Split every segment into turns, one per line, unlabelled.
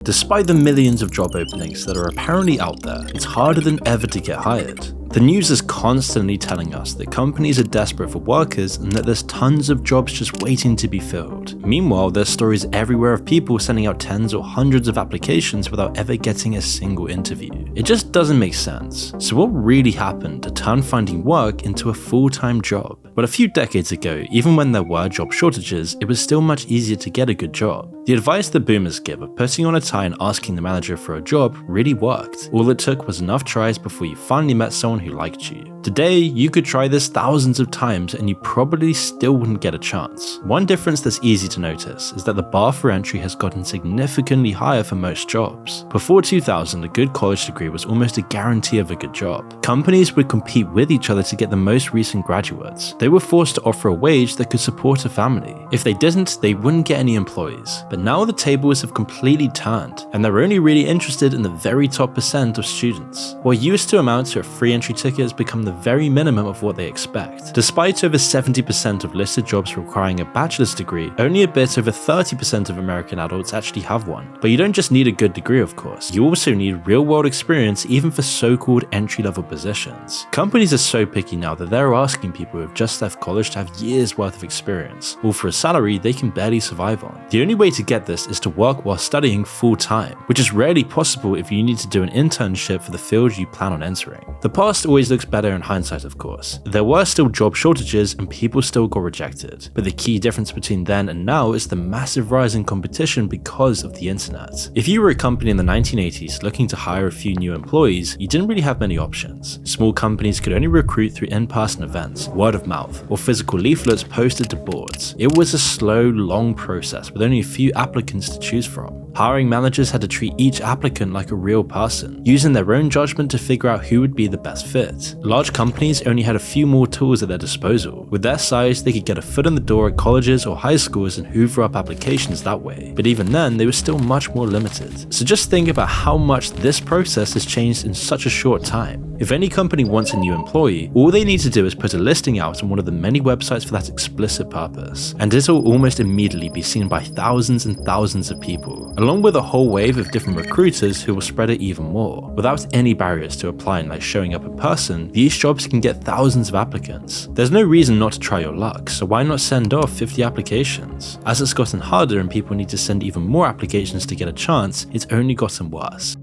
Despite the millions of job openings that are apparently out there, it's harder than ever to get hired. The news is constantly telling us that companies are desperate for workers and that there's tons of jobs just waiting to be filled. Meanwhile, there's stories everywhere of people sending out tens or hundreds of applications without ever getting a single interview. It just doesn't make sense. So what really happened to turn finding work into a full-time job? Well, a few decades ago, even when there were job shortages, it was still much easier to get a good job. The advice the boomers give of putting on a tie and asking the manager for a job really worked. All it took was enough tries before you finally met someone who liked you. Today, you could try this thousands of times and you probably still wouldn't get a chance. One difference that's easy to notice is that the bar for entry has gotten significantly higher for most jobs. Before 2000, a good college degree was almost a guarantee of a good job. Companies would compete with each other to get the most recent graduates. They were forced to offer a wage that could support a family. If they didn't, they wouldn't get any employees. But now the tables have completely turned, and they're only really interested in the very top % of students. What used to amount to a free entry ticket has become the very minimum of what they expect. Despite over 70% of listed jobs requiring a bachelor's degree, only a bit over 30% of American adults actually have one. But you don't just need a good degree, of course. You also need real-world experience even for so-called entry-level positions. Companies are so picky now that they're asking people who have just left college to have years worth of experience, all for a salary they can barely survive on. The only way to get this is to work while studying full-time, which is rarely possible if you need to do an internship for the field you plan on entering. The past always looks better in hindsight, of course. There were still job shortages and people still got rejected, but the key difference between then and now is the massive rise in competition because of the internet. If you were a company in the 1980s looking to hire a few new employees, you didn't really have many options. Small companies could only recruit through in-person events, word of mouth, or physical leaflets posted to boards. It was a slow, long process with only a few applicants to choose from. Hiring managers had to treat each applicant like a real person, using their own judgment to figure out who would be the best fit. Large companies only had a few more tools at their disposal. With their size, they could get a foot in the door at colleges or high schools and hoover up applications that way. But even then, they were still much more limited. So just think about how much this process has changed in such a short time. If any company wants a new employee, all they need to do is put a listing out on one of the many websites for that explicit purpose, and it'll almost immediately be seen by thousands and thousands of people, along with a whole wave of different recruiters who will spread it even more. Without any barriers to applying like showing up in person, these jobs can get thousands of applicants. There's no reason not to try your luck, so why not send off 50 applications? As it's gotten harder and people need to send even more applications to get a chance, it's only gotten worse.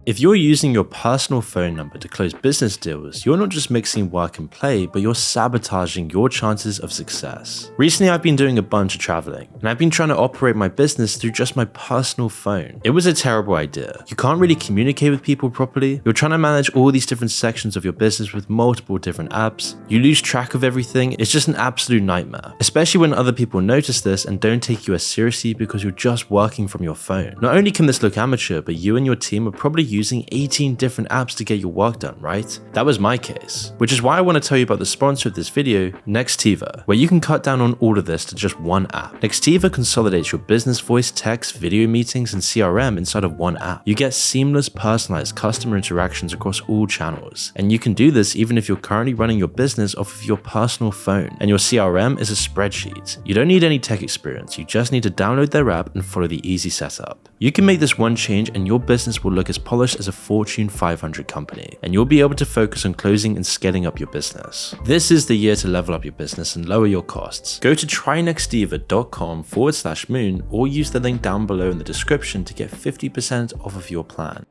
If you're using your personal phone number to close business deals, you're not just mixing work and play, but you're sabotaging your chances of success. Recently, I've been doing a bunch of traveling, and I've been trying to operate my business through just my personal phone. It was a terrible idea. You can't really communicate with people properly. You're trying to manage all these different sections of your business with multiple different apps. You lose track of everything. It's just an absolute nightmare, especially when other people notice this and don't take you as seriously because you're just working from your phone. Not only can this look amateur, but you and your team are probably using 18 different apps to get your work done, right? That was my case, which is why I want to tell you about the sponsor of this video, Nextiva, where you can cut down on all of this to just one app. Nextiva consolidates your business voice, text, video meetings, and CRM inside of one app. You get seamless, personalized customer interactions across all channels, and you can do this even if you're currently running your business off of your personal phone, and your CRM is a spreadsheet. You don't need any tech experience, you just need to download their app and follow the easy setup. You can make this one change and your business will look as polished as a Fortune 500 company, and you'll be able to focus on closing and scaling up your business. This is the year to level up your business and lower your costs. Go to trynextiva.com/moon or use the link down below in the description to get 50% off of your plan.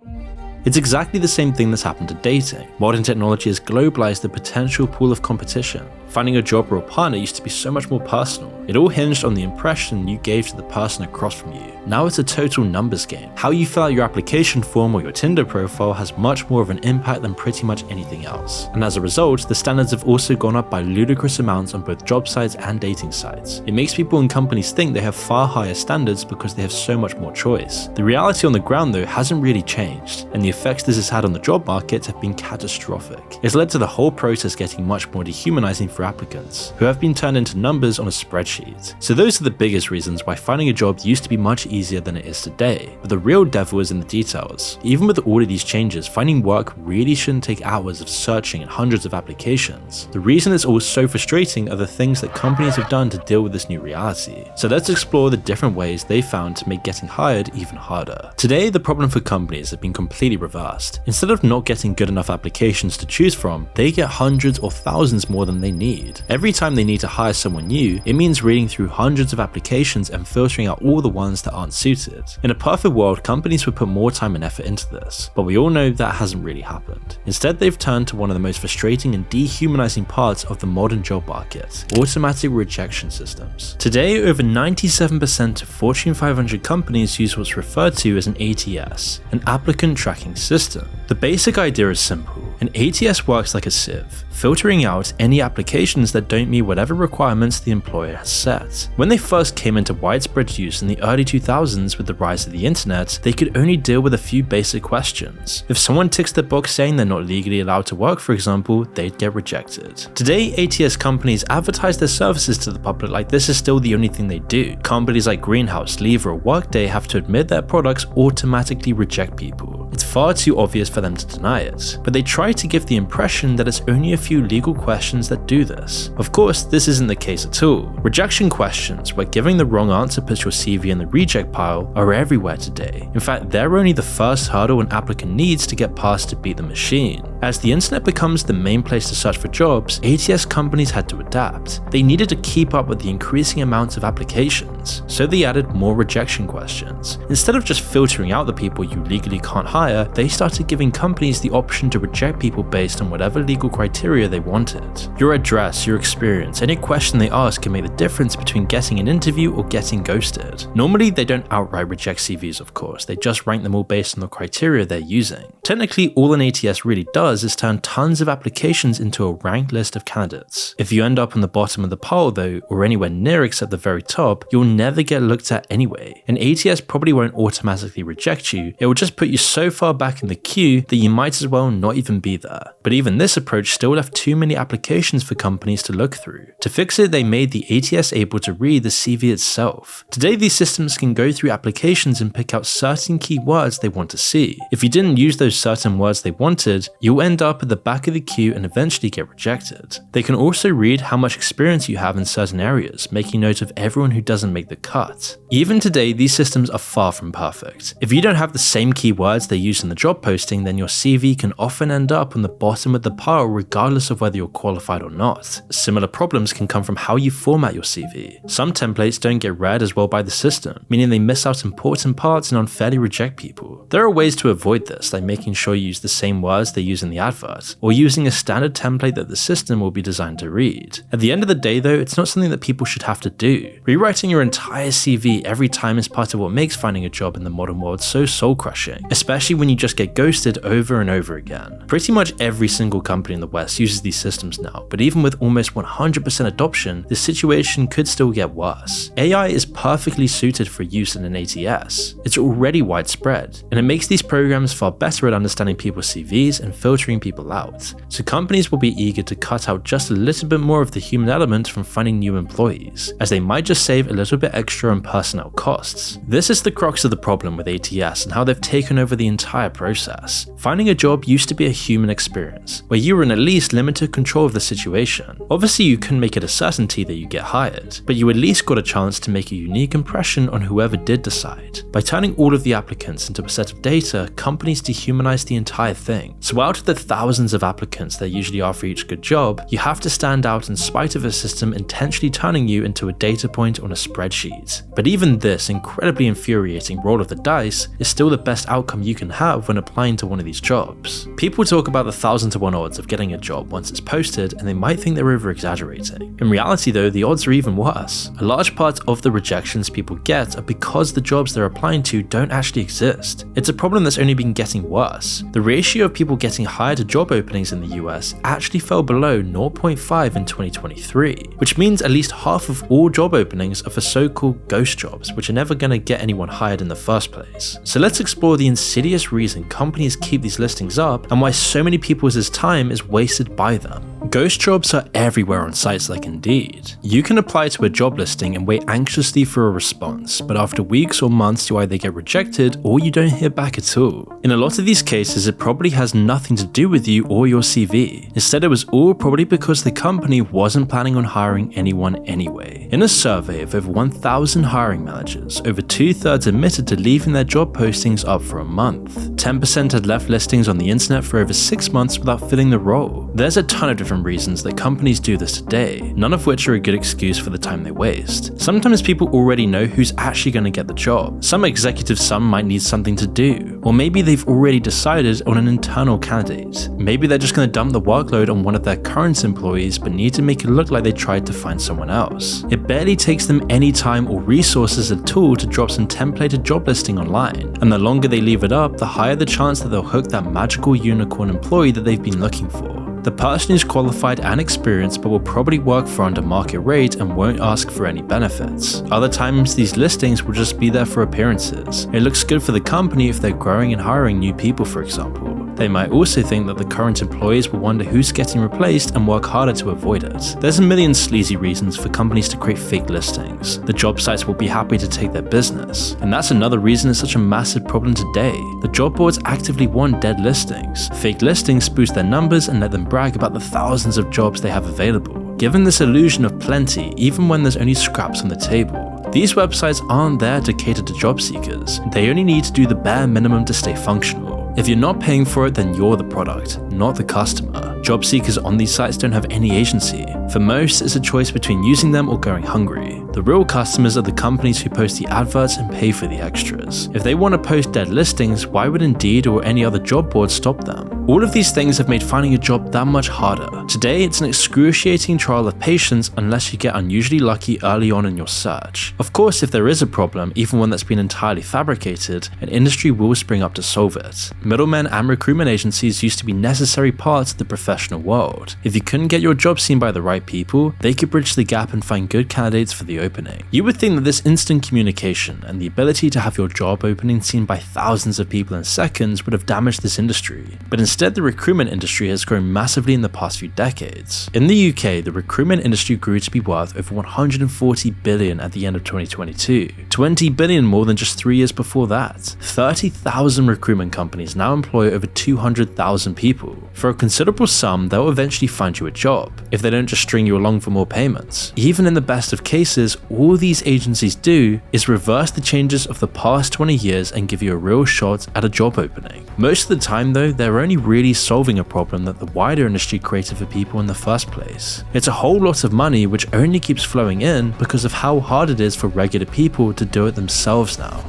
It's exactly the same thing that's happened to dating. Modern technology has globalized the potential pool of competition. Finding a job or a partner used to be so much more personal. It all hinged on the impression you gave to the person across from you. Now it's a total numbers game. How you fill out your application form or your Tinder profile has much more of an impact than pretty much anything else. And as a result, the standards have also gone up by ludicrous amounts on both job sites and dating sites. It makes people and companies think they have far higher standards because they have so much more choice. The reality on the ground though hasn't really changed, and the effects this has had on the job market have been catastrophic. It's led to the whole process getting much more dehumanizing for for applicants, who have been turned into numbers on a spreadsheet. So those are the biggest reasons why finding a job used to be much easier than it is today, but the real devil is in the details. Even with all of these changes, finding work really shouldn't take hours of searching and hundreds of applications. The reason it's all so frustrating are the things that companies have done to deal with this new reality. So let's explore the different ways they found to make getting hired even harder. Today, the problem for companies has been completely reversed. Instead of not getting good enough applications to choose from, they get hundreds or thousands more than they need. Every time they need to hire someone new, it means reading through hundreds of applications and filtering out all the ones that aren't suited. In a perfect world, companies would put more time and effort into this, but we all know that hasn't really happened. Instead, they've turned to one of the most frustrating and dehumanizing parts of the modern job market: automatic rejection systems. Today, over 97% of Fortune 500 companies use what's referred to as an ATS, an applicant tracking system. The basic idea is simple. An ATS works like a sieve, filtering out any applications that don't meet whatever requirements the employer has set. When they first came into widespread use in the early 2000s with the rise of the internet, they could only deal with a few basic questions. If someone ticks the box saying they're not legally allowed to work, for example, they'd get rejected. Today, ATS companies advertise their services to the public like this is still the only thing they do. Companies like Greenhouse, Lever, or Workday have to admit their products automatically reject people. It's far too obvious for them to deny it, but they try to give the impression that it's only a few legal questions that do this. Of course, this isn't the case at all. Rejection questions, where giving the wrong answer puts your CV in the reject pile, are everywhere today. In fact, they're only the first hurdle an applicant needs to get past to beat the machine. As the internet becomes the main place to search for jobs, ATS companies had to adapt. They needed to keep up with the increasing amounts of applications, so they added more rejection questions. Instead of just filtering out the people you legally can't hire, they started giving companies the option to reject people based on whatever legal criteria they wanted. Your address, your experience, any question they ask can make the difference between getting an interview or getting ghosted. Normally, they don't outright reject CVs, of course, they just rank them all based on the criteria they're using. Technically, all an ATS really does is turn tons of applications into a ranked list of candidates. If you end up on the bottom of the pile though, or anywhere near except the very top, you'll never get looked at anyway. An ATS probably won't automatically reject you, it will just put you so far back in the queue that you might as well not even be there. But even this approach still left too many applications for companies to look through. To fix it, they made the ATS able to read the CV itself. Today, these systems can go through applications and pick out certain keywords they want to see. If you didn't use those certain words they wanted, you'll end up at the back of the queue and eventually get rejected. They can also read how much experience you have in certain areas, making note of everyone who doesn't make the cut. Even today, these systems are far from perfect. If you don't have the same keywords they use in the job posting, then your CV can often end up on the bottom of the pile regardless of whether you're qualified or not. Similar problems can come from how you format your CV. Some templates don't get read as well by the system, meaning they miss out important parts and unfairly reject people. There are ways to avoid this, like making sure you use the same words they use in the advert, or using a standard template that the system will be designed to read. At the end of the day though, it's not something that people should have to do. Rewriting your entire CV every time is part of what makes finding a job in the modern world so soul-crushing, especially when you just get ghosted over and over again. Pretty much every single company in the West uses these systems now, but even with almost 100% adoption, the situation could still get worse. AI is perfectly suited for use in an ATS. It's already widespread, and it makes these programs far better at understanding people's CVs and filtering people out. So companies will be eager to cut out just a little bit more of the human element from finding new employees, as they might just save a little bit extra on personnel costs. This is the crux of the problem with ATS and how they've taken over the entire process. Finding a job used to be a human experience, where you were in at least limited control of the situation. Obviously, you couldn't make it a certainty that you get hired, but you at least got a chance to make a unique impression on whoever did decide. By turning all of the applicants into a set of data, companies dehumanize the entire thing. So out of the thousands of applicants there usually are for each good job, you have to stand out in spite of a system intentionally turning you into a data point on a spreadsheet. But even this incredibly infuriating roll of the dice is still the best outcome you can have when applying to one of these jobs. People talk about the 1,000-to-1 odds of getting a job once it's posted, and they might think they're over-exaggerating. In reality though, the odds are even worse. A large part of the rejections people get are because the jobs they're applying to don't actually exist. It's a problem that's only been getting worse. The ratio of people getting hired to job openings in the US actually fell below 0.5 in 2023, which means at least half of all job openings are for so-called ghost jobs, which are never going to get anyone hired in the first place. So let's explore the insidious reason companies keep these listings up and why so many people's time is wasted by them. Ghost jobs are everywhere on sites like Indeed. You can apply to a job listing and wait anxiously for a response, but after weeks or months you either get rejected or you don't hear back at all. In a lot of these cases, it probably has nothing to do with you or your CV. Instead, it was all probably because the company wasn't planning on hiring anyone anyway. In a survey of over 1,000 hiring managers, over 2/3 admitted to leaving their job postings up for a month. 10% had left listings on the internet for over 6 months without filling the role. There's a ton of different reasons that companies do this today, none of which are a good excuse for the time they waste. Sometimes people already know who's actually going to get the job. Some executives might need something to do, or maybe they've already decided on an internal candidate. Maybe they're just going to dump the workload on one of their current employees but need to make it look like they tried to find someone else. It barely takes them any time or resources at all to drop some templated job listing online, and the longer they leave it up, the higher the chance that they'll hook that magical unicorn employee that they've been looking for. The person is qualified and experienced but will probably work for under market rate and won't ask for any benefits. Other times these listings will just be there for appearances. It looks good for the company if they're growing and hiring new people, for example. They might also think that the current employees will wonder who's getting replaced and work harder to avoid it. There's a million sleazy reasons for companies to create fake listings. The job sites will be happy to take their business. And that's another reason it's such a massive problem today. The job boards actively want dead listings. Fake listings boost their numbers and let them brag about the thousands of jobs they have available, giving this illusion of plenty even when there's only scraps on the table. These websites aren't there to cater to job seekers. They only need to do the bare minimum to stay functional. If you're not paying for it, then you're the product, not the customer. Job seekers on these sites don't have any agency. For most, it's a choice between using them or going hungry. The real customers are the companies who post the adverts and pay for the extras. If they want to post dead listings, why would Indeed or any other job board stop them? All of these things have made finding a job that much harder. Today, it's an excruciating trial of patience unless you get unusually lucky early on in your search. Of course, if there is a problem, even one that's been entirely fabricated, an industry will spring up to solve it. Middlemen and recruitment agencies used to be necessary parts of the professional world. If you couldn't get your job seen by the right people, they could bridge the gap and find good candidates for the opening. You would think that this instant communication and the ability to have your job opening seen by thousands of people in seconds would have damaged this industry. But instead, the recruitment industry has grown massively in the past few decades. In the UK, the recruitment industry grew to be worth over 140 billion at the end of 2022, 20 billion more than just 3 years before that. 30,000 recruitment companies now employ over 200,000 people. For a considerable sum, they'll eventually find you a job, if they don't just string you along for more payments. Even in the best of cases, all these agencies do is reverse the changes of the past 20 years and give you a real shot at a job opening. Most of the time though, they're only really solving a problem that the wider industry created for people in the first place. It's a whole lot of money which only keeps flowing in because of how hard it is for regular people to do it themselves now.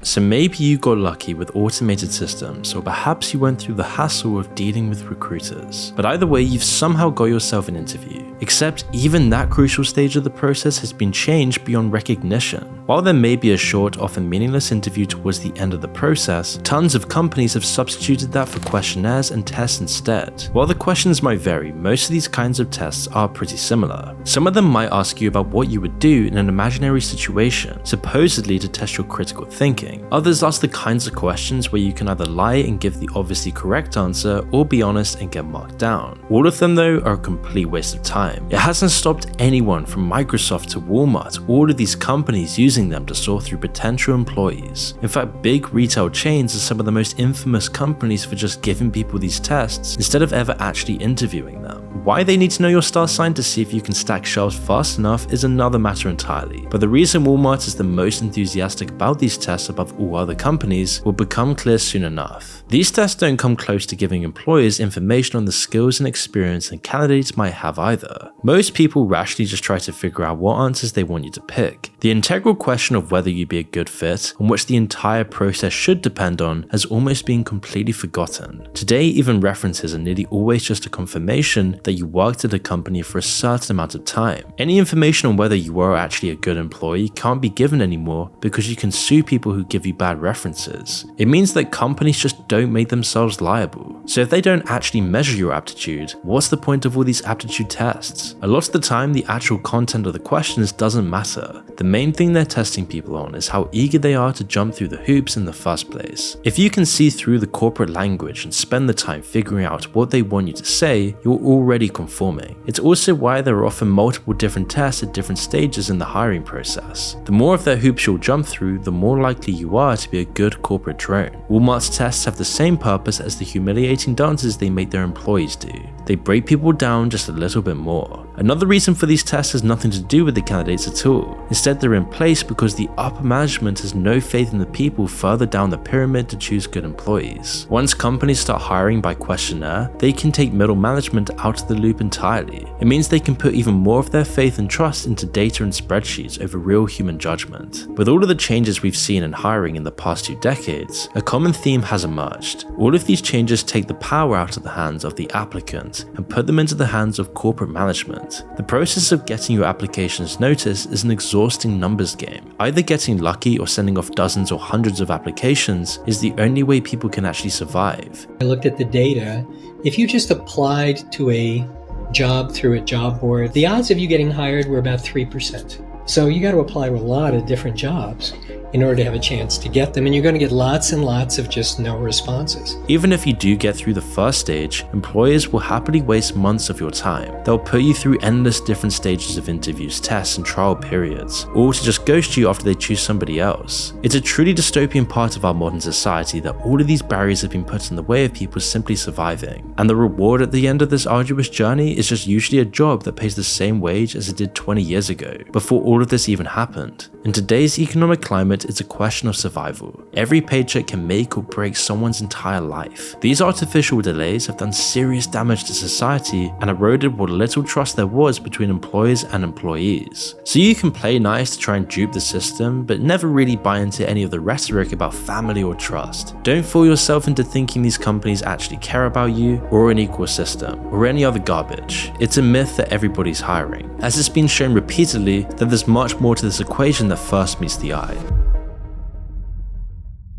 So maybe you got lucky with automated systems, or perhaps you went through the hassle of dealing with recruiters. But either way, you've somehow got yourself an interview. Except even that crucial stage of the process has been changed beyond recognition. While there may be a short, often meaningless interview towards the end of the process, tons of companies have substituted that for questionnaires and tests instead. While the questions might vary, most of these kinds of tests are pretty similar. Some of them might ask you about what you would do in an imaginary situation, supposedly to test your critical thinking. Others ask the kinds of questions where you can either lie and give the obviously correct answer or be honest and get marked down. All of them though are a complete waste of time. It hasn't stopped anyone from Microsoft to Walmart, all of these companies using them to sort through potential employees. In fact, big retail chains are some of the most infamous companies for just giving people these tests instead of ever actually interviewing them. Why they need to know your star sign to see if you can stack shelves fast enough is another matter entirely, but the reason Walmart is the most enthusiastic about these tests above all other companies will become clear soon enough. These tests don't come close to giving employers information on the skills and experience that candidates might have either. Most people rationally just try to figure out what answers they want you to pick. The integral question of whether you'd be a good fit, on which the entire process should depend on, has almost been completely forgotten. Today, even references are nearly always just a confirmation that you worked at a company for a certain amount of time. Any information on whether you were actually a good employee can't be given anymore because you can sue people who give you bad references. It means that companies just don't make themselves liable. So if they don't actually measure your aptitude, what's the point of all these aptitude tests? A lot of the time, the actual content of the questions doesn't matter. The main thing they're testing people on is how eager they are to jump through the hoops in the first place. If you can see through the corporate language and spend the time figuring out what they want you to say, you're already conforming. It's also why there are often multiple different tests at different stages in the hiring process. The more of their hoops you'll jump through, the more likely you are to be a good corporate drone. Walmart's tests have the same purpose as the humiliating dances they make their employees do. They break people down just a little bit more. Another reason for these tests has nothing to do with the candidates at all. Instead, they're in place because the upper management has no faith in the people further down the pyramid to choose good employees. Once companies start hiring by questionnaire, they can take middle management out of the loop entirely. It means they can put even more of their faith and trust into data and spreadsheets over real human judgment. With all of the changes we've seen in hiring in the past 2 decades, a common theme has emerged. All of these changes take the power out of the hands of the applicant and put them into the hands of corporate management. The process of getting your applications noticed is an exhausting numbers game. Either getting lucky or sending off dozens or hundreds of applications is the only way people can actually survive.
I looked at the data. If you just applied to a job through a job board, the odds of you getting hired were about 3%. So you got to apply to a lot of different jobs in order to have a chance to get them, and you're going to get lots and lots of just no responses.
Even if you do get through the first stage, employers will happily waste months of your time. They'll put you through endless different stages of interviews, tests, and trial periods, all to just ghost you after they choose somebody else. It's a truly dystopian part of our modern society that all of these barriers have been put in the way of people simply surviving, and the reward at the end of this arduous journey is just usually a job that pays the same wage as it did 20 years ago, before all of this even happened. In today's economic climate, it's a question of survival. Every paycheck can make or break someone's entire life. These artificial delays have done serious damage to society and eroded what little trust there was between employers and employees. So you can play nice to try and dupe the system, but never really buy into any of the rhetoric about family or trust. Don't fool yourself into thinking these companies actually care about you, or an equal system, or any other garbage. It's a myth that everybody's hiring, as it's been shown repeatedly that there's much more to this equation that first meets the eye.